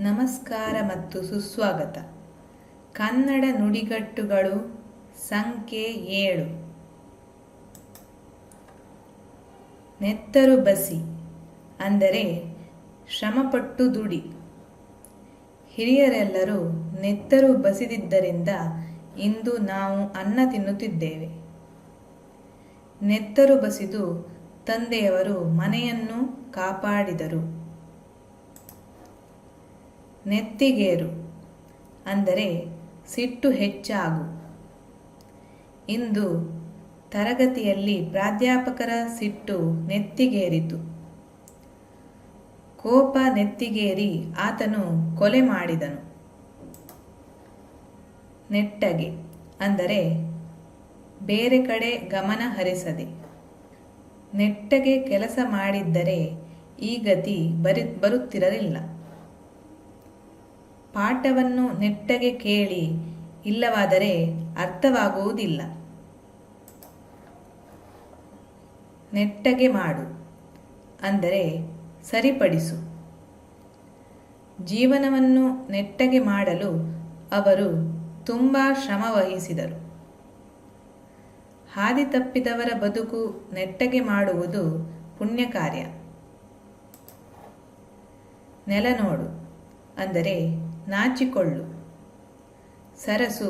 ನಮಸ್ಕಾರ ಮತ್ತು ಸುಸ್ವಾಗತ. ಕನ್ನಡ ನುಡಿಗಟ್ಟುಗಳು ಸಂಖ್ಯೆ 7. ನೆತ್ತರು ಬಸಿ ಅಂದರೆ ಶ್ರಮಪಟ್ಟು ದುಡಿ. ಹಿರಿಯರೆಲ್ಲರೂ ನೆತ್ತರು ಬಸಿದಿದ್ದರಿಂದ ಇಂದು ನಾವು ಅನ್ನ ತಿನ್ನುತ್ತಿದ್ದೇವೆ. ನೆತ್ತರು ಬಸಿದು ತಂದೆಯವರು ಮನೆಯನ್ನು ಕಾಪಾಡಿದರು. ನೆತ್ತಿಗೇರು ಅಂದರೆ ಸಿಟ್ಟು ಹೆಚ್ಚಾಗು. ಇಂದು ತರಗತಿಯಲ್ಲಿ ಪ್ರಾಧ್ಯಾಪಕರ ಸಿಟ್ಟು ನೆತ್ತಿಗೇರಿತು. ಕೋಪ ನೆತ್ತಿಗೇರಿ ಆತನು ಕೊಲೆ ಮಾಡಿದನು. ನೆಟ್ಟಗೆ ಅಂದರೆ ಬೇರೆ ಕಡೆ ಗಮನ ಹರಿಸದೆ. ನೆಟ್ಟಗೆ ಕೆಲಸ ಮಾಡಿದ್ದರೆ ಈ ಗತಿ ಬರುತ್ತಿರಲಿಲ್ಲ. ಪಾಠವನ್ನು ನೆಟ್ಟಗೆ ಕೇಳಿ, ಇಲ್ಲವಾದರೆ ಅರ್ಥವಾಗುವುದಿಲ್ಲ. ನೆಟ್ಟಗೆ ಮಾಡು ಅಂದರೆ ಸರಿಪಡಿಸು. ಜೀವನವನ್ನು ನೆಟ್ಟಗೆ ಮಾಡಲು ಅವರು ತುಂಬ ಶ್ರಮ ವಹಿಸಿದರು. ಹಾದಿ ತಪ್ಪಿದವರ ಬದುಕು ನೆಟ್ಟಗೆ ಮಾಡುವುದು ಪುಣ್ಯ ಕಾರ್ಯ. ನೆಲ ನೋಡು ಅಂದರೆ ನಾಚಿಕೊಳ್ಳು. ಸರಸು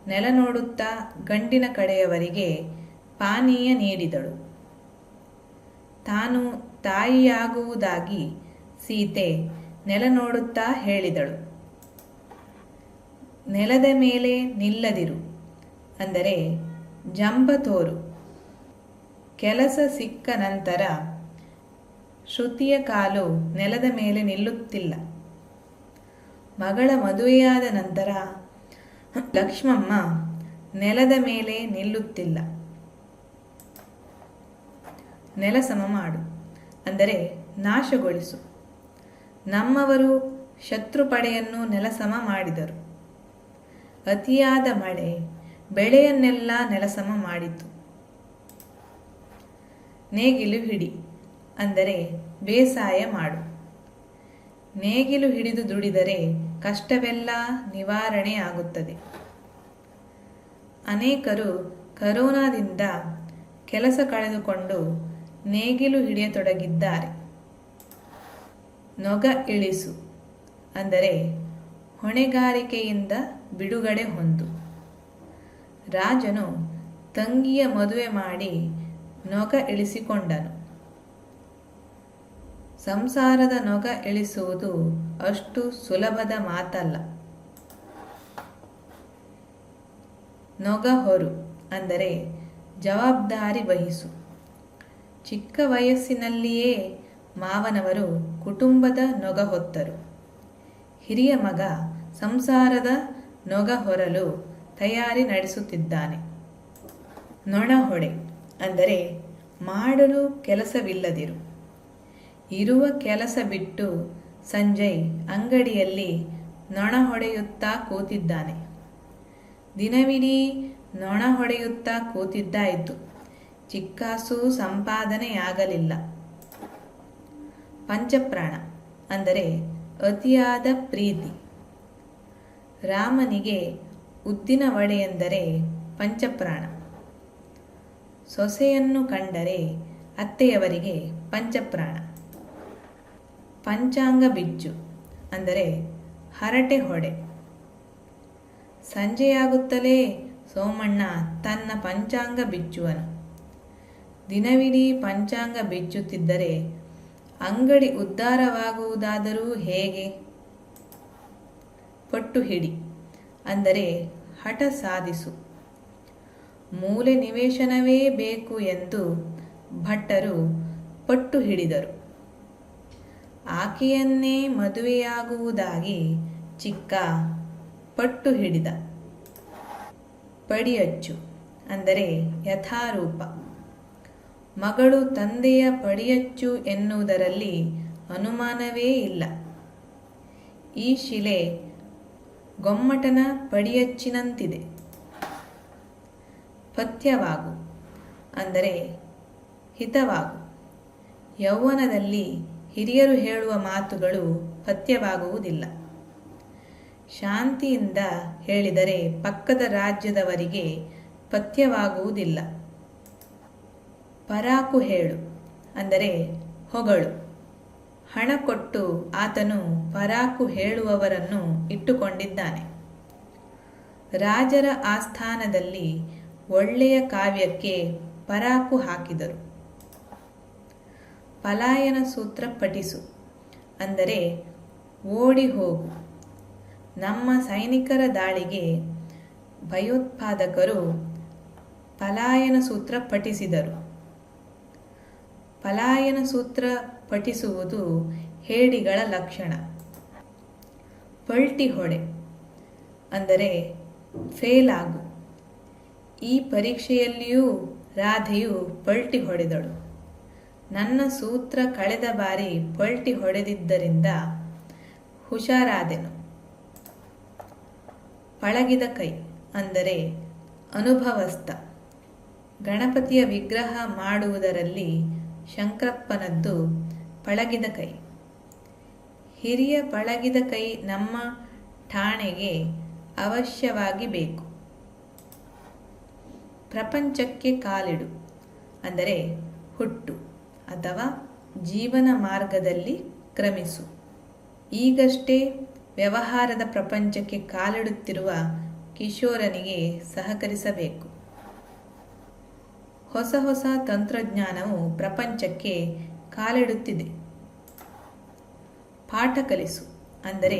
ನೆಲ ನೋಡುತ್ತಾ ಗಂಡಿನ ಕಡೆಯವರಿಗೆ ಪಾನೀಯ ನೀಡಿದಳು. ತಾನು ತಾಯಿಯಾಗುವುದಾಗಿ ಸೀತೆ ನೆಲ ನೋಡುತ್ತಾ ಹೇಳಿದಳು. ನೆಲದ ಮೇಲೆ ನಿಲ್ಲದಿರು ಅಂದರೆ ಜಂಬ ತೋರು. ಕೆಲಸ ಸಿಕ್ಕ ನಂತರ ಶ್ರುತಿಯ ಕಾಲು ನೆಲದ ಮೇಲೆ ನಿಲ್ಲುತ್ತಿಲ್ಲ. ಮಗಳ ಮದುವೆಯಾದ ನಂತರ ಲಕ್ಷ್ಮಮ್ಮ ನೆಲದ ಮೇಲೆ ನಿಲ್ಲುತ್ತಿಲ್ಲ. ನೆಲ ಸಮ ಮಾಡು ಅಂದರೆ ನಾಶಗೊಳಿಸು. ನಮ್ಮವರು ಶತ್ರು ಪಡೆಯನ್ನು ನೆಲಸಮ ಮಾಡಿದರು. ಅತಿಯಾದ ಮಳೆ ಬೆಳೆಯನ್ನೆಲ್ಲ ನೆಲಸಮ ಮಾಡಿತು. ನೇಗಿಲು ಹಿಡಿ ಅಂದರೆ ಬೇಸಾಯ ಮಾಡು. ನೇಗಿಲು ಹಿಡಿದು ದುಡಿದರೆ ಕಷ್ಟವೆಲ್ಲ ನಿವಾರಣೆಯಾಗುತ್ತದೆ. ಅನೇಕರು ಕರೋನಾದಿಂದ ಕೆಲಸ ಕಳೆದುಕೊಂಡು ನೇಗಿಲು ಹಿಡಿಯತೊಡಗಿದ್ದಾರೆ. ನೊಗ ಇಳಿಸು ಅಂದರೆ ಹೊಣೆಗಾರಿಕೆಯಿಂದ ಬಿಡುಗಡೆ ಹೊಂದು. ರಾಜನು ತಂಗಿಯ ಮದುವೆ ಮಾಡಿ ನೊಗ ಇಳಿಸಿಕೊಂಡನು. ಸಂಸಾರದ ನೊಗ ಇಳಿಸುವುದು ಅಷ್ಟು ಸುಲಭದ ಮಾತಲ್ಲ. ನೊಗ ಹೊರು ಅಂದರೆ ಜವಾಬ್ದಾರಿ ವಹಿಸು. ಚಿಕ್ಕ ವಯಸ್ಸಿನಲ್ಲಿಯೇ ಮಾವನವರು ಕುಟುಂಬದ ನೊಗ ಹೊತ್ತರು. ಹಿರಿಯ ಮಗ ಸಂಸಾರದ ನೊಗ ಹೊರಲು ತಯಾರಿ ನಡೆಸುತ್ತಿದ್ದಾನೆ. ನೊಣ ಹೊಡೆ ಅಂದರೆ ಮಾಡಲು ಕೆಲಸವಿಲ್ಲದಿರು. ಇರುವ ಕೆಲಸ ಬಿಟ್ಟು ಸಂಜಯ್ ಅಂಗಡಿಯಲ್ಲಿ ನೊಣ ಹೊಡೆಯುತ್ತಾ ಕೂತಿದ್ದಾನೆ. ದಿನವಿಡೀ ನೊಣ ಹೊಡೆಯುತ್ತಾ ಕೂತಿದ್ದಾಯಿತು. ಚಿಕ್ಕಾಸು ಸಂಪಾದನೆಯಾಗಲಿಲ್ಲ. ಪಂಚಪ್ರಾಣ ಅಂದರೆ ಅತಿಯಾದ ಪ್ರೀತಿ. ರಾಮನಿಗೆ ಉದ್ದಿನ ವಡೆ ಎಂದರೆ ಪಂಚಪ್ರಾಣ. ಸೊಸೆಯನ್ನು ಕಂಡರೆ ಅತ್ತೆಯವರಿಗೆ ಪಂಚಪ್ರಾಣ. ಪಂಚಾಂಗ ಬಿಚ್ಚು ಅಂದರೆ ಹರಟೆ ಹೊಡೆ. ಸಂಜೆಯಾಗುತ್ತಲೇ ಸೋಮಣ್ಣ ತನ್ನ ಪಂಚಾಂಗ ಬಿಚ್ಚುವನು. ದಿನವಿಡೀ ಪಂಚಾಂಗ ಬಿಚ್ಚುತ್ತಿದ್ದರೆ ಅಂಗಡಿ ಉದ್ಧಾರವಾಗುವುದಾದರೂ ಹೇಗೆ? ಪಟ್ಟು ಹಿಡಿ ಅಂದರೆ ಹಠ ಸಾಧಿಸು. ಮೂಲೆ ನಿವೇಶನವೇ ಬೇಕು ಎಂದು ಭಟ್ಟರು ಪಟ್ಟು ಹಿಡಿದರು. ಆಕೆಯನ್ನೇ ಮದುವೆಯಾಗುವುದಾಗಿ ಚಿಕ್ಕ ಪಟ್ಟು ಹಿಡಿದ. ಪಡಿಯಚ್ಚು ಅಂದರೆ ಯಥಾರೂಪ. ಮಗಳು ತಂದೆಯ ಪಡಿಯಚ್ಚು ಎನ್ನುವುದರಲ್ಲಿ ಅನುಮಾನವೇ ಇಲ್ಲ. ಈ ಶಿಲೆ ಗೊಮ್ಮಟನ ಪಡಿಯಚ್ಚಿನಂತಿದೆ. ಪಥ್ಯವಾಗು ಅಂದರೆ ಹಿತವಾಗು. ಯೌವನದಲ್ಲಿ ಹಿರಿಯರು ಹೇಳುವ ಮಾತುಗಳು ಪಥ್ಯವಾಗುವುದಿಲ್ಲ. ಶಾಂತಿಯಿಂದ ಹೇಳಿದರೆ ಪಕ್ಕದ ರಾಜ್ಯದವರಿಗೆ ಪಥ್ಯವಾಗುವುದಿಲ್ಲ. ಪರಾಕು ಹೇಳು ಅಂದರೆ ಹೊಗಳು. ಹಣ ಕೊಟ್ಟು ಆತನು ಪರಾಕು ಹೇಳುವವರನ್ನು ಇಟ್ಟುಕೊಂಡಿದ್ದಾನೆ. ರಾಜರ ಆಸ್ಥಾನದಲ್ಲಿ ಒಳ್ಳೆಯ ಕಾವ್ಯಕ್ಕೆ ಪರಾಕು ಹಾಕಿದರು. ಪಲಾಯನ ಸೂತ್ರ ಪಠಿಸು ಅಂದರೆ ಓಡಿ ಹೋಗು. ನಮ್ಮ ಸೈನಿಕರ ದಾಳಿಗೆ ಭಯೋತ್ಪಾದಕರು ಪಲಾಯನ ಸೂತ್ರ ಪಠಿಸಿದರು. ಪಲಾಯನ ಸೂತ್ರ ಪಠಿಸುವುದು ಹೇಡಿಗಳ ಲಕ್ಷಣ. ಪಲ್ಟಿ ಹೊಡೆ ಅಂದರೆ ಫೇಲ್ ಆಗು. ಈ ಪರೀಕ್ಷೆಯಲ್ಲಿಯೂ ರಾಧೆಯು ಪಲ್ಟಿ ಹೊಡೆದಳು. ನನ್ನ ಸೂತ್ರ ಕಳೆದ ಬಾರಿ ಪಲ್ಟಿ ಹೊಡೆದಿದ್ದರಿಂದ ಹುಷಾರಾದೆನು. ಪಳಗಿದ ಕೈ ಅಂದರೆ ಅನುಭವಸ್ಥ. ಗಣಪತಿಯ ವಿಗ್ರಹ ಮಾಡುವುದರಲ್ಲಿ ಶಂಕರಪ್ಪನದ್ದು ಪಳಗಿದ ಕೈ. ಹಿರಿಯ ಪಳಗಿದ ಕೈ ನಮ್ಮ ಠಾಣೆಗೆ ಅವಶ್ಯವಾಗಿ ಬೇಕು. ಪ್ರಪಂಚಕ್ಕೆ ಕಾಲಿಡು ಅಂದರೆ ಹುಟ್ಟು ಅಥವಾ ಜೀವನ ಮಾರ್ಗದಲ್ಲಿ ಕ್ರಮಿಸು. ಈಗಷ್ಟೇ ವ್ಯವಹಾರದ ಪ್ರಪಂಚಕ್ಕೆ ಕಾಲಿಡುತ್ತಿರುವ ಕಿಶೋರನಿಗೆ ಸಹಕರಿಸಬೇಕು. ಹೊಸ ಹೊಸ ತಂತ್ರಜ್ಞಾನವು ಪ್ರಪಂಚಕ್ಕೆ ಕಾಲಿಡುತ್ತಿದೆ. ಪಾಠ ಕಲಿಸು ಅಂದರೆ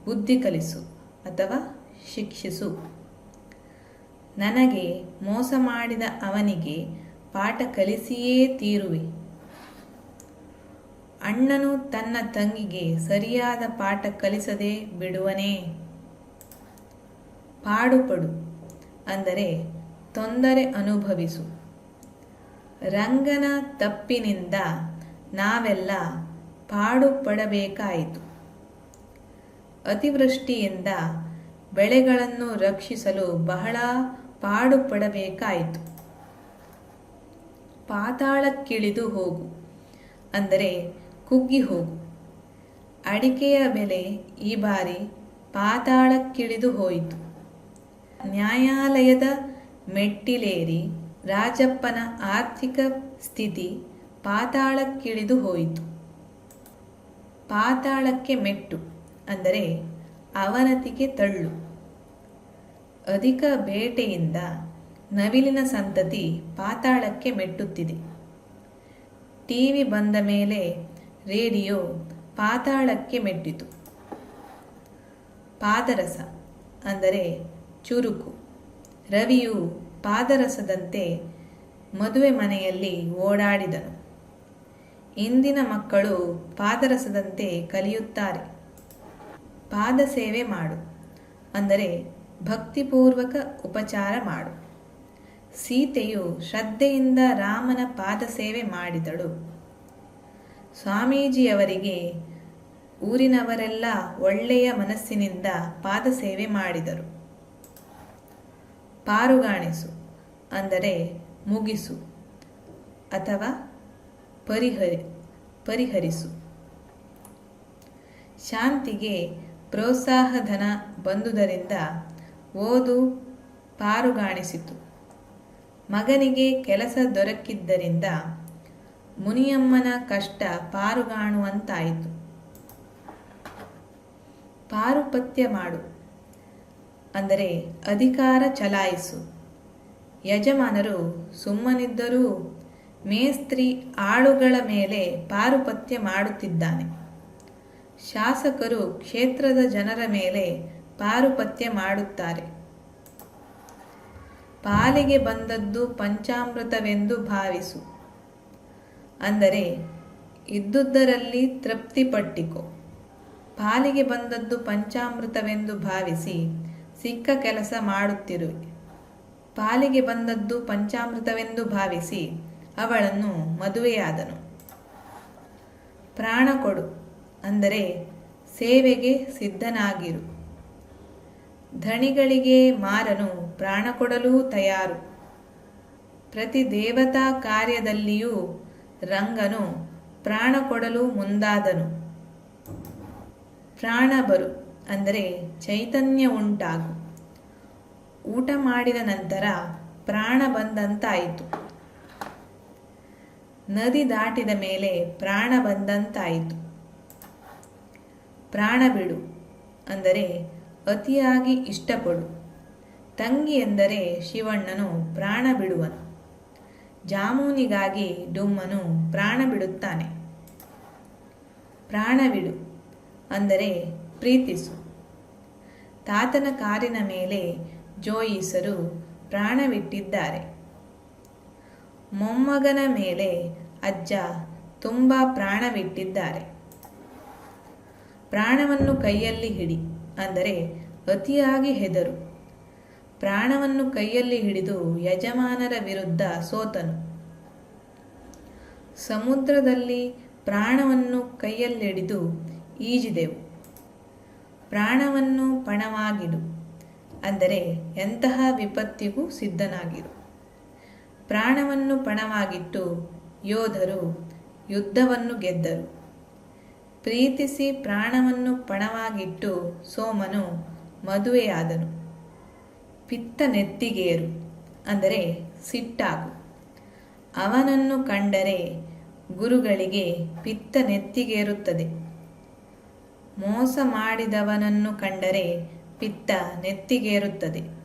ಬುದ್ಧಿ ಕಲಿಸು ಅಥವಾ ಶಿಕ್ಷಿಸು. ನನಗೆ ಮೋಸ ಮಾಡಿದ ಅವನಿಗೆ ಪಾಠ ಕಲಿಸಿಯೇ ತೀರುವೆ. ಅಣ್ಣನು ತನ್ನ ತಂಗಿಗೆ ಸರಿಯಾದ ಪಾಠ ಕಲಿಸದೆ ಬಿಡುವನೇ? ಪಾಡುಪಡು ಅಂದರೆ ತೊಂದರೆ ಅನುಭವಿಸು. ರಂಗನ ತಪ್ಪಿನಿಂದ ನಾವೆಲ್ಲ ಪಾಡುಪಡಬೇಕಾಯಿತು. ಅತಿವೃಷ್ಟಿಯಿಂದ ಬೆಳೆಗಳನ್ನು ರಕ್ಷಿಸಲು ಬಹಳ ಪಾಡುಪಡಬೇಕಾಯಿತು. ಪಾತಾಳಕ್ಕಿಳಿದು ಹೋಗು ಅಂದರೆ ಕುಗ್ಗಿ ಹೋಗು. ಅಡಿಕೆಯ ಬೆಲೆ ಈ ಬಾರಿ ಪಾತಾಳಕ್ಕಿಳಿದು ಹೋಯಿತು. ನ್ಯಾಯಾಲಯದ ಮೆಟ್ಟಿಲೇರಿ ರಾಜಪ್ಪನ ಆರ್ಥಿಕ ಸ್ಥಿತಿ ಪಾತಾಳಕ್ಕಿಳಿದು ಹೋಯಿತು. ಪಾತಾಳಕ್ಕೆ ಮೆಟ್ಟು ಅಂದರೆ ಅವನತಿಗೆ ತಳ್ಳು. ಅಧಿಕ ಬೇಟೆಯಿಂದ ನವಿಲಿನ ಸಂತತಿ ಪಾತಾಳಕ್ಕೆ ಮೆಟ್ಟುತ್ತಿದೆ. ಟಿವಿ ಬಂದ ಮೇಲೆ ರೇಡಿಯೋ ಪಾತಾಳಕ್ಕೆ ಮೆಟ್ಟಿತು. ಪಾದರಸ ಅಂದರೆ ಚುರುಕು. ರವಿಯು ಪಾದರಸದಂತೆ ಮದುವೆ ಮನೆಯಲ್ಲಿ ಓಡಾಡಿದನು. ಇಂದಿನ ಮಕ್ಕಳು ಪಾದರಸದಂತೆ ಕಲಿಯುತ್ತಾರೆ. ಪಾದ ಸೇವೆ ಮಾಡು ಅಂದರೆ ಭಕ್ತಿಪೂರ್ವಕ ಉಪಚಾರ ಮಾಡು. ಸೀತೆಯು ಶ್ರದ್ಧೆಯಿಂದ ರಾಮನ ಪಾದ ಸೇವೆ ಮಾಡಿದಳು. ಸ್ವಾಮೀಜಿಯವರಿಗೆ ಊರಿನವರೆಲ್ಲ ಒಳ್ಳೆಯ ಮನಸ್ಸಿನಿಂದ ಪಾದ ಸೇವೆ ಮಾಡಿದರು. ಪಾರುಗಾಣಿಸು ಅಂದರೆ ಮುಗಿಸು ಅಥವಾ ಪರಿಹರಿಸು. ಶಾಂತಿಗೆ ಪ್ರೋತ್ಸಾಹಧನ ಬಂದುದರಿಂದ ಓದು ಪಾರುಗಾಣಿಸಿತು. ಮಗನಿಗೆ ಕೆಲಸ ದೊರಕಿದ್ದರಿಂದ ಮುನಿಯಮ್ಮನ ಕಷ್ಟ ಪಾರುಗಾಣುವಂತಾಯಿತು. ಪಾರುಪತ್ಯ ಮಾಡು ಅಂದರೆ ಅಧಿಕಾರ ಚಲಾಯಿಸು. ಯಜಮಾನರು ಸುಮ್ಮನಿದ್ದರೂ ಮೇಸ್ತ್ರಿ ಆಳುಗಳ ಮೇಲೆ ಪಾರುಪತ್ಯ ಮಾಡುತ್ತಿದ್ದಾನೆ. ಶಾಸಕರು ಕ್ಷೇತ್ರದ ಜನರ ಮೇಲೆ ಪಾರುಪತ್ಯ ಮಾಡುತ್ತಾರೆ. ಪಾಲಿಗೆ ಬಂದದ್ದು ಪಂಚಾಮೃತವೆಂದು ಭಾವಿಸು ಅಂದರೆ ಇದ್ದುದರಲ್ಲಿ ತೃಪ್ತಿಪಟ್ಟಿಕೋ. ಪಾಲಿಗೆ ಬಂದದ್ದು ಪಂಚಾಮೃತವೆಂದು ಭಾವಿಸಿ ಸಿಕ್ಕ ಕೆಲಸ ಮಾಡುತ್ತಿರುವೆ. ಪಾಲಿಗೆ ಬಂದದ್ದು ಪಂಚಾಮೃತವೆಂದು ಭಾವಿಸಿ ಅವಳನ್ನು ಮದುವೆಯಾದನು. ಪ್ರಾಣ ಕೊಡು ಅಂದರೆ ಸೇವೆಗೆ ಸಿದ್ಧನಾಗಿರು. ಧಣಿಗಳಿಗೆ ಮಾರನು ಪ್ರಾಣ ಕೊಡಲೂ ತಯಾರು. ಪ್ರತಿ ದೇವತಾ ಕಾರ್ಯದಲ್ಲಿಯೂ ರಂಗನು ಪ್ರಾಣ ಕೊಡಲು ಮುಂದಾದನು. ಪ್ರಾಣ ಬರು ಅಂದರೆ ಚೈತನ್ಯ ಉಂಟಾಗು. ಊಟ ಮಾಡಿದ ನಂತರ ಪ್ರಾಣ ಬಂದಂತಾಯಿತು. ನದಿ ದಾಟಿದ ಮೇಲೆ ಪ್ರಾಣ ಬಂದಂತಾಯಿತು. ಪ್ರಾಣ ಬಿಡು ಅಂದರೆ ಅತಿಯಾಗಿ ಇಷ್ಟಪಡು. ತಂಗಿ ಎಂದರೆ ಶಿವಣ್ಣನು ಪ್ರಾಣ ಬಿಡುವನು. ಜಾಮೂನಿಗಾಗಿ ಡುಮ್ಮನು ಪ್ರಾಣ ಬಿಡುತ್ತಾನೆ. ಪ್ರಾಣವಿಡು ಅಂದರೆ ಪ್ರೀತಿಸು. ತಾತನ ಕಾರಿನ ಮೇಲೆ ಜೋಯಿಸರು ಪ್ರಾಣವಿಟ್ಟಿದ್ದಾರೆ. ಮೊಮ್ಮಗನ ಮೇಲೆ ಅಜ್ಜ ತುಂಬ ಪ್ರಾಣವಿಟ್ಟಿದ್ದಾರೆ. ಪ್ರಾಣವನ್ನು ಕೈಯಲ್ಲಿ ಹಿಡಿ ಅಂದರೆ ಅತಿಯಾಗಿ ಹೆದರು. ಪ್ರಾಣವನ್ನು ಕೈಯಲ್ಲಿ ಹಿಡಿದು ಯಜಮಾನರ ವಿರುದ್ಧ ಸೋತನು. ಸಮುದ್ರದಲ್ಲಿ ಪ್ರಾಣವನ್ನು ಕೈಯಲ್ಲಿಡಿದು ಈಜಿದೆವು. ಪ್ರಾಣವನ್ನು ಪಣವಾಗಿಡು ಅಂದರೆ ಎಂತಹ ವಿಪತ್ತಿಗೂ ಸಿದ್ಧನಾಗಿರು. ಪ್ರಾಣವನ್ನು ಪಣವಾಗಿಟ್ಟು ಯೋಧರು ಯುದ್ಧವನ್ನು ಗೆದ್ದರು. ಪ್ರೀತಿಸಿ ಪ್ರಾಣವನ್ನು ಪಣವಾಗಿಟ್ಟು ಸೋಮನು ಮದುವೆಯಾದನು. ಪಿತ್ತ ನೆತ್ತಿಗೇರು ಅಂದರೆ ಸಿಟ್ಟಾಗು. ಅವನನ್ನು ಕಂಡರೆ ಗುರುಗಳಿಗೆ ಪಿತ್ತ ನೆತ್ತಿಗೇರುತ್ತದೆ. ಮೋಸ ಮಾಡಿದವನನ್ನು ಕಂಡರೆ ಪಿತ್ತ ನೆತ್ತಿಗೇರುತ್ತದೆ.